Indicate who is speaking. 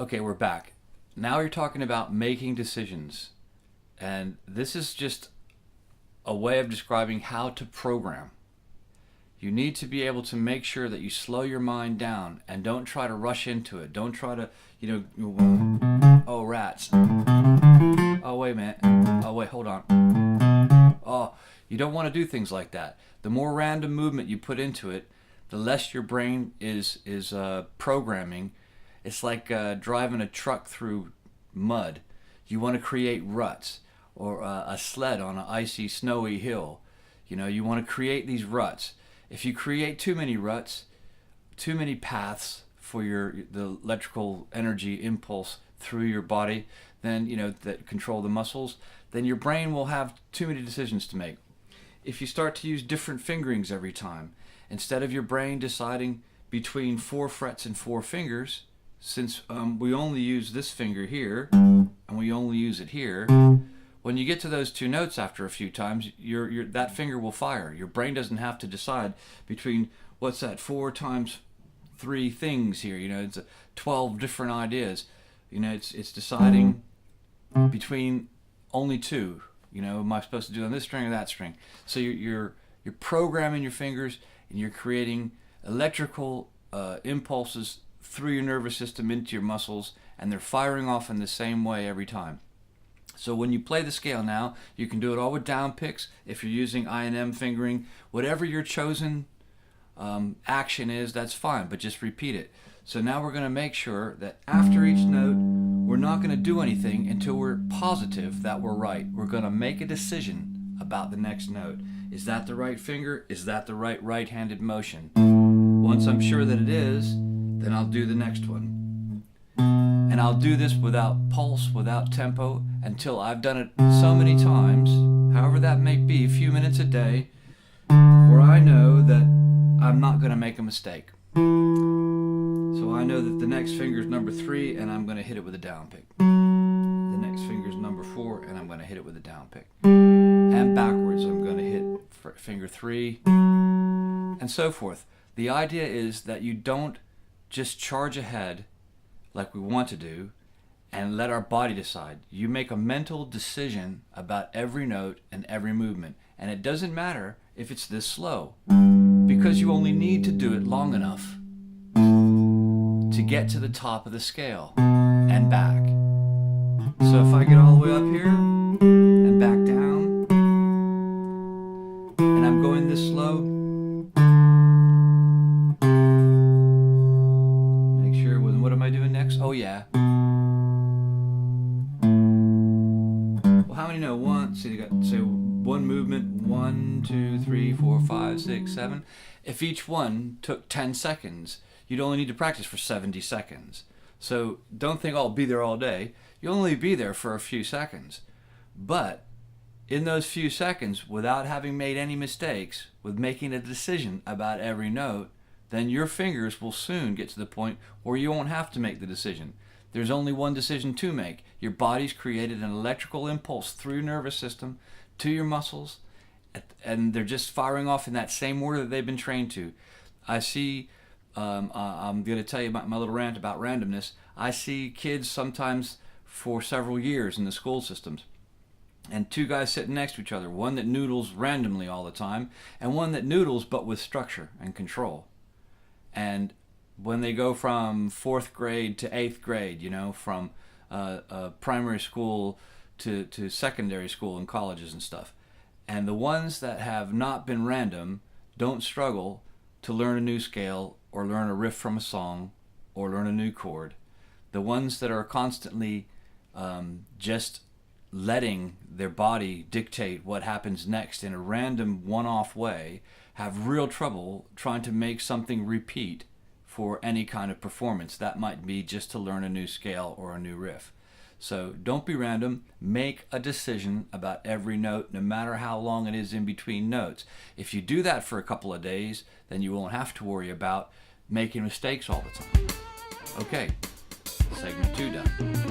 Speaker 1: Okay, we're back. Now you're talking about making decisions. And this is just a way of describing how to program. You need to be able to make sure that you slow your mind down and don't try to rush into it. Don't try to, oh, rats. Oh, wait a minute. Oh, wait, hold on. Oh, you don't want to do things like that. The more random movement you put into it, the less your brain is programming. It's like driving a truck through mud. You want to create ruts, or a sled on an icy, snowy hill. You want to create these ruts. If you create too many ruts, too many paths for the electrical energy impulse through your body, then that control the muscles, then your brain will have too many decisions to make. If you start to use different fingerings every time, instead of your brain deciding between 4 frets and 4 fingers, since we only use this finger here and we only use it here, when you get to those 2 notes after a few times, that finger will fire. Your brain doesn't have to decide between, what's that, 4 times 3 things here. It's 12 different ideas. It's deciding between only 2. Am I supposed to do on this string or that string? So you're programming your fingers, and you're creating electrical impulses through your nervous system into your muscles, and they're firing off in the same way every time. So when you play the scale now, you can do it all with down picks. If you're using I&M fingering, whatever your chosen action is, that's fine, but just repeat it. So now we're going to make sure that after each note, we're not going to do anything until we're positive that we're right. We're going to make a decision about the next note. Is that the right finger? Is that the right-handed motion? Once I'm sure that it is, then I'll do the next one. And I'll do this without pulse, without tempo, until I've done it so many times, however that may be, a few minutes a day, where I know that I'm not going to make a mistake. So I know that the next finger is number 3, and I'm going to hit it with a down pick. The next finger is number 4, and I'm going to hit it with a down pick. And backwards, I'm going to hit finger 3, and so forth. The idea is that you don't just charge ahead like we want to do and let our body decide. You make a mental decision about every note and every movement, and it doesn't matter if it's this slow, because you only need to do it long enough to get to the top of the scale and back. So if I get all the way up here and back down, and I'm going this slow, make sure, what am I doing next? Oh yeah. Well, how many know? So you got, say, one movement, 1, 2, 3, 4, 5, 6, 7. If each one took 10 seconds, you'd only need to practice for 70 seconds. So don't think, I'll be there all day. You'll only be there for a few seconds. But in those few seconds, without having made any mistakes, with making a decision about every note, then your fingers will soon get to the point where you won't have to make the decision. There's only one decision to make. Your body's created an electrical impulse through your nervous system to your muscles, and they're just firing off in that same order that they've been trained to. I see, I'm going to tell you about my little rant about randomness. I see kids sometimes for several years in the school systems, and 2 guys sitting next to each other, one that noodles randomly all the time, and one that noodles but with structure and control. And when they go from 4th grade to 8th grade, from primary school to secondary school and colleges and stuff, and the ones that have not been random don't struggle to learn a new scale or learn a riff from a song or learn a new chord. The ones that are constantly just letting their body dictate what happens next in a random one-off way have real trouble trying to make something repeat for any kind of performance. That might be just to learn a new scale or a new riff. So don't be random. Make a decision about every note, no matter how long it is in between notes. If you do that for a couple of days, then you won't have to worry about making mistakes all the time. Okay, segment 2 done.